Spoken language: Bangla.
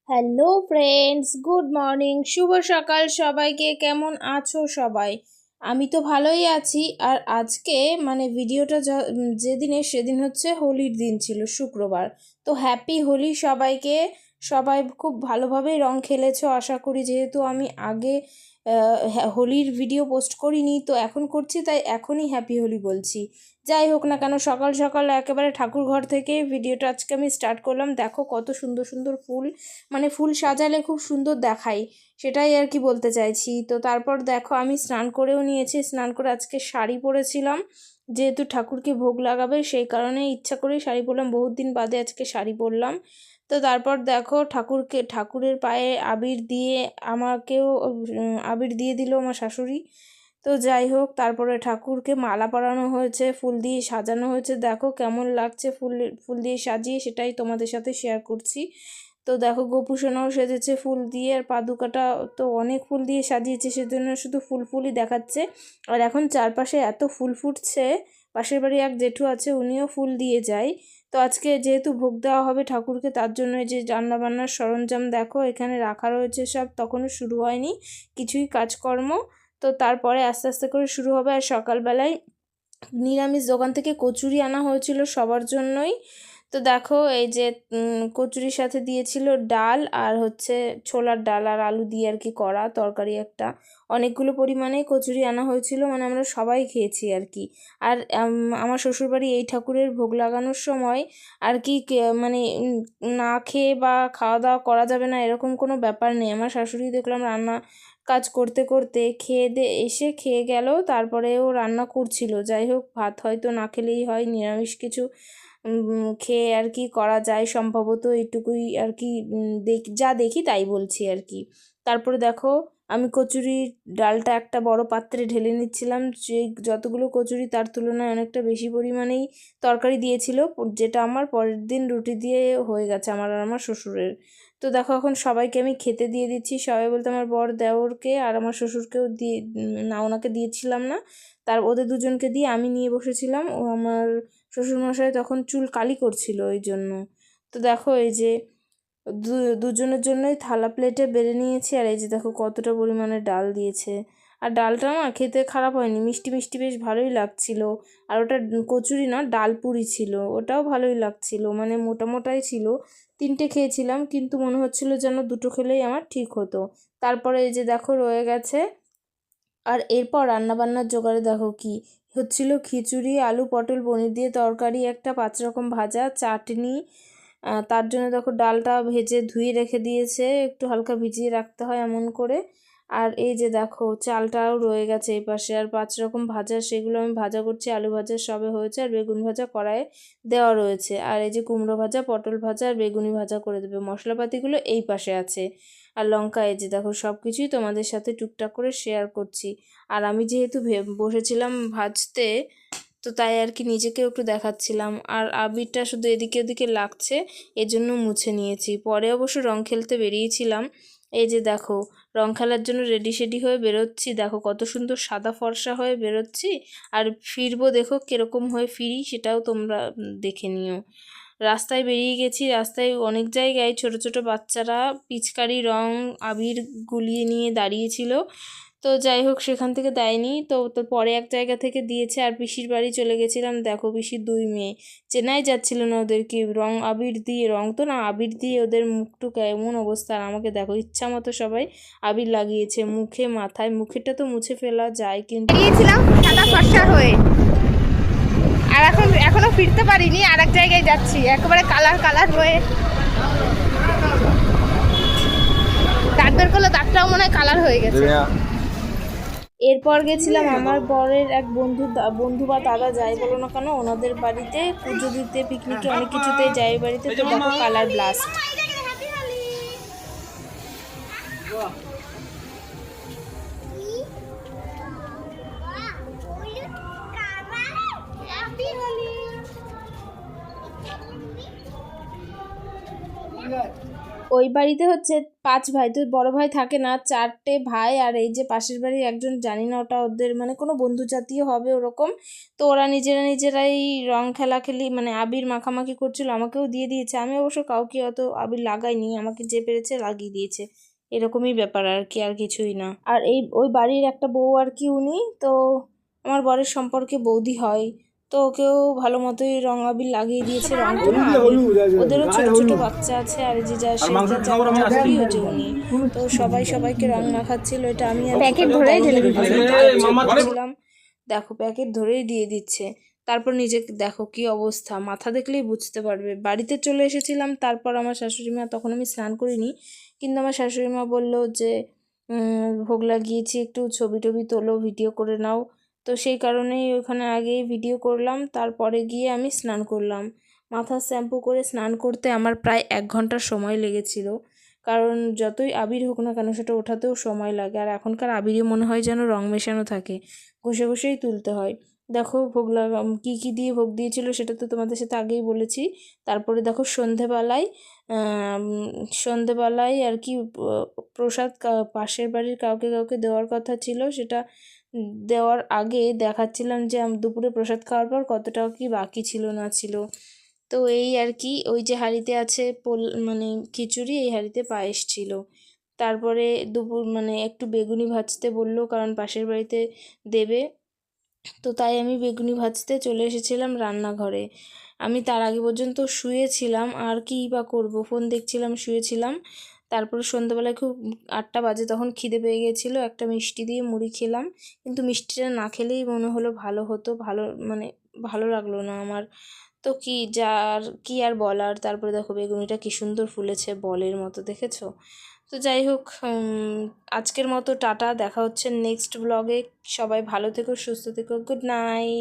হ্যালো ফ্রেন্ডস, গুড মর্নিং, শুভ সকাল সবাইকে। কেমন আছো সবাই? আমি তো ভালোই আছি। আর আজকে ভিডিওটা যেদিনে সেদিন হচ্ছে হোলির দিন ছিল, শুক্রবার। তো হ্যাপি হোলি সবাইকে। সবাই খুব ভালোভাবেই রং খেলেছো আশা করি, যেহেতু আমি আগে হোলির ভিডিও পোস্ট করিনি, তো এখন করছি, তাই এখনই হ্যাপি হোলি বলছি। যাই হোক না কেন, সকাল সকাল একেবারে ঠাকুর ঘর থেকে ভিডিওটা আজকে আমি স্টার্ট করলাম। দেখো কত সুন্দর সুন্দর ফুল, ফুল সাজালে খুব সুন্দর দেখায়, সেটাই আর কি বলতে চাইছি। তো তারপর দেখো আমি স্নান করেও নিয়েছি। স্নান করে আজকে শাড়ি পরেছিলাম, যেহেতু ঠাকুরকে ভোগ লাগাবে সেই কারণে ইচ্ছা করেই শাড়ি পরলাম। বহুত দিন বাদে আজকে শাড়ি পরলাম। তো তারপর দেখো ঠাকুরের পায়ে আবির দিয়ে, আমাকেও আবির দিয়ে দিল আমার শাশুড়ি। তো যাই হোক, তারপরে ঠাকুরকে মালা পরানো হয়েছে, ফুল দিয়ে সাজানো হয়েছে। দেখো কেমন লাগছে ফুল ফুল দিয়ে সাজিয়ে, সেটাই তোমাদের সাথে শেয়ার করছি। তো দেখো গোপুসোনাও সেজেছে ফুল দিয়ে, আর পাদুকাটা তো অনেক ফুল দিয়ে সাজিয়েছে, সেজন্য শুধু ফুল ফুলই দেখাচ্ছে। আর এখন চারপাশে এত ফুল ফুটছে, পাশের বাড়ি এক জেঠু আছে, উনিও ফুল দিয়ে যায়। তো আজকে যেহেতু ভোগ দেওয়া হবে ঠাকুরকে, তার জন্য যে রান্নাবান্নার সরঞ্জাম দেখো এখানে রাখা রয়েছে সব। তখনও শুরু হয়নি কিছুই কাজকর্ম, তো তারপরে আস্তে আস্তে করে শুরু হবে। আর সকালবেলায় নিরামিষ দোকান থেকে কচুরি আনা হয়েছিল সবার জন্যই। তো দেখো এই যে কচুরির সাথে দিয়েছিল ডাল, আর হচ্ছে ছোলার ডাল আর আলু দিয়ে আর কি করা তরকারি একটা। অনেকগুলো পরিমাণে কচুরি আনা হয়েছিল, আমরা সবাই খেয়েছি আর কি। আর আমার শ্বশুরবাড়ি এই ঠাকুরের ভোগ লাগানোর সময় আর কি না খেয়ে বা খাওয়া দাওয়া করা যাবে না এরকম কোনো ব্যাপার নেই। আমার শাশুড়ি দেখলাম রান্না কাজ করতে করতে এসে খেয়ে গেল, তারপরেও রান্না করছিল। যাই হোক, ভাত হয়তো না খেলেই হয়, নিরামিষ কিছু খেয়ে আর কি করা যায় সম্ভবত, এইটুকুই আর কি যা দেখি তাই বলছি আর কি। তারপরে দেখো আমি কচুরির ডালটা একটা বড় পাত্রে ঢেলে নিচ্ছিলাম। সেই যতগুলো কচুরি তার তুলনায় অনেকটা বেশি পরিমাণেই তরকারি দিয়েছিল, যেটা আমার পরের দিন রুটি দিয়ে হয়ে গেছে, আমার আর আমার শ্বশুরের। তো দেখো এখন সবাইকে আমি খেতে দিয়ে দিচ্ছি। সবাই বলতে আমার বর দেওরকে আর আমার শ্বশুরকেও দিয়ে, না ওনাকে দিয়েছিলাম না, ওদের দুজনকে দিয়ে আমি নিয়ে বসেছিলাম। ও আমার শ্বশুরমশাই তখন চুল কালি করছিল ওই জন্য। তো দেখো এই যে দুজনের জন্যই থালা প্লেটে বেড়ে নিয়েছি। আর এই যে দেখো কতটা পরিমাণে ডাল দিয়েছে। আর ডালটা না খেতে খারাপ হয়নি, মিষ্টি মিষ্টি বেশ ভালোই লাগছিল। আর ওটা কচুরি না, ডাল পুরি ছিল, ওটাও ভালোই লাগছিল, মোটা মোটাই ছিল। তিনটে খেয়েছিলাম, কিন্তু মনে হচ্ছিল যেন দুটো খেলেই আমার ঠিক হতো। তারপরে এই যে দেখো রয়ে গেছে। আর এরপর রান্নাবান্নার জোগাড়ে দেখো কি হচ্ছিল, খিচুড়ি, আলু পটল পনির দিয়ে তরকারি, একটা 5 রকম ভাজা, চাটনি। তার জন্য দেখো ডালটা ভেজে ধুয়ে রেখে দিয়েছে, একটু হালকা ভিজিয়ে রাখতে হয় এমন করে। আর এই যে দেখো চালটাও রয়ে গেছে এই পাশে, আর 5 রকম ভাজা, সেগুলো আমি ভাজা করছি। আলু ভাজা সবে হয়েছে, আর বেগুন ভাজা কড়াইয়ে দেওয়া রয়েছে। আর এই যে কুমড়ো ভাজা, পটল ভাজা আর বেগুনি ভাজা করে দেবে। মশলাপাতিগুলো এই পাশে আছে। আর লঙ্কা, এই যে দেখো সব কিছুই তোমাদের সাথে টুকটাক করে শেয়ার করছি। আর আমি যেহেতু বসেছিলাম ভাজতে, তো তাই আর কি নিজেকেও একটু দেখাচ্ছিলাম। আর আবিরটা শুধু এদিকে ওদিকে লাগছে, এজন্য মুছে নিয়েছি। পরে অবশ্য রং খেলতে বেরিয়েছিলাম। এই যে দেখো রং খেলার জন্য রেডি সেডি হয়ে বেরোচ্ছি। দেখো কত সুন্দর সাদা ফর্সা হয়ে বেরোচ্ছি। আর ফিরবো, দেখো কীরকম হয়ে ফিরি সেটাও তোমরা দেখে নিও। রাস্তায় বেরিয়ে গেছি। রাস্তায় অনেক জায়গায় ছোট ছোট বাচ্চারা পিচকারি রং আবির গুলিয়ে নিয়ে দাঁড়িয়েছিল। তো যাই হোক, সেখান থেকে দেয়নি, তো পরে এক জায়গা থেকে দিয়েছে। আর পিসির বাড়ি চলে গেছিলাম। দেখো পিসির 2 মেয়ে, চেনাই যাচ্ছিল না ওদেরকে। রং আবির দিয়ে, রং তো না আবির দিয়ে ওদের মুখটুক এমন অবস্থা। আর আমাকে দেখো ইচ্ছা মতো সবাই আবির লাগিয়েছে মুখে, মাথায়। মুখেরটা তো মুছে ফেলা যায়, কিন্তু সাদা ফর্সা হয়ে। আর এখনো ফিরতে পারিনি, আর এক জায়গায় যাচ্ছি একেবারে কালার কালার হয়ে। দাঁত বের করলে দাঁতটাও মনে হয় কালার হয়ে গেছে। এরপর গেছিলাম আমার বরের এক বন্ধু বা দাদা, যাই বলো না কেন, ওনাদের বাড়িতে পুজো দিতে, পিকনিকে, অনেক কিছুতে যাই বাড়িতে। তো দেখো কালার ব্লাস্ট। ওই বাড়িতে হচ্ছে 5 ভাই, তো বড় ভাই থাকে না, 4টে ভাই। আর এই যে পাশের বাড়ির একজন, জানি না ওটা ওদের মানে কোনো বন্ধু জাতীয় হবে ওরকম। তো ওরা নিজেরাই রং খেলাখেলি মানে আবির মাখামাখি করছিল, আমাকেও দিয়ে দিয়েছে। আমি অবশ্য কাউকে অত আবির লাগাইনি, আমাকে যে পেরেছে লাগিয়ে দিয়েছে, এরকমই ব্যাপার আর কি, আর কিছুই না। আর ওই বাড়ির একটা বউ আর কি, উনি তো আমার বরের সম্পর্কে বৌদি হয়, তো ওকেও ভালো মতোই রং আবির লাগিয়ে দিয়েছে। রং তো না, আবির। ওদেরও ছোট ছোট বাচ্চা আছে, আর যে যা চাকরি হচ্ছে উনি, তো সবাইকে রং মাখাচ্ছিল। এটা আমি আর প্যাকেট ধরেই ঢেলে দিচ্ছিলাম। দেখো প্যাকেট ধরেই দিয়ে দিচ্ছে। তারপর নিজেকে দেখো কি অবস্থা, মাথা দেখলেই বুঝতে পারবে। বাড়িতে চলে এসেছিলাম, তারপর আমার শাশুড়ি মা, তখন আমি স্নান করিনি, কিন্তু আমার শাশুড়ি মা বললো যে ভোগ লাগিয়েছি, একটু ছবি টবি তোলো, ভিডিও করে নাও। তো সেই কারণেই ওখানে আগেই ভিডিও করলাম, তারপরে গিয়ে আমি স্নান করলাম। মাথা শ্যাম্পু করে স্নান করতে আমার প্রায় 1 ঘন্টা সময় লেগেছিল, কারণ যতই আবির হোক না কেন সেটা ওঠাতেও সময় লাগে। আর এখনকার আবিরও মনে হয় যেন রং মেশানো থাকে, ঘষেই তুলতে হয়। দেখো ভোগ কী দিয়ে ভোগ দিয়েছিল সেটা তো তোমাদের সাথে আগেই বলেছি। তারপরে দেখো সন্ধেবেলায় আর কি প্রসাদ পাশের বাড়ির কাউকে দেওয়ার কথা ছিল, সেটা দেওয়ার আগে দেখাচ্ছিলাম যে দুপুরে প্রসাদ খাওয়ার পর কত টাকা কি বাকি ছিল না ছিল। তো এই আর কি, ওই যে হাঁড়িতে আছে মানে খিচুড়ি, এই হাঁড়িতে পায়েস ছিল। তারপরে দুপুর মানে একটু বেগুনি ভাজতে বললো, কারণ পাশের বাড়িতে দেবে, তো তাই আমি বেগুনি ভাজতে চলে এসেছিলাম রান্নাঘরে। আমি তার আগে পর্যন্ত শুয়েছিলাম, আর কী বা করবো, ফোন দেখছিলাম, শুয়েছিলাম। তারপরে সন্ধ্যাবেলায় খুব 8টা বাজে, তখন খিদে পেয়ে গেছিলো, একটা মিষ্টি দিয়ে মুড়ি খেলাম। কিন্তু মিষ্টিটা না খেলেই মনে হলো ভালো হতো, মানে ভালো লাগলো না আমার। তো কি আর বলার। তারপরে দেখো বেগুনিটা কি সুন্দর ফুলেছে, বলের মতো, দেখেছো? তো যাই হোক, আজকের মতো টাটা, দেখা হচ্ছে নেক্সট ব্লগে। সবাই ভালো থেকো, সুস্থ থেকো, গুড নাইট।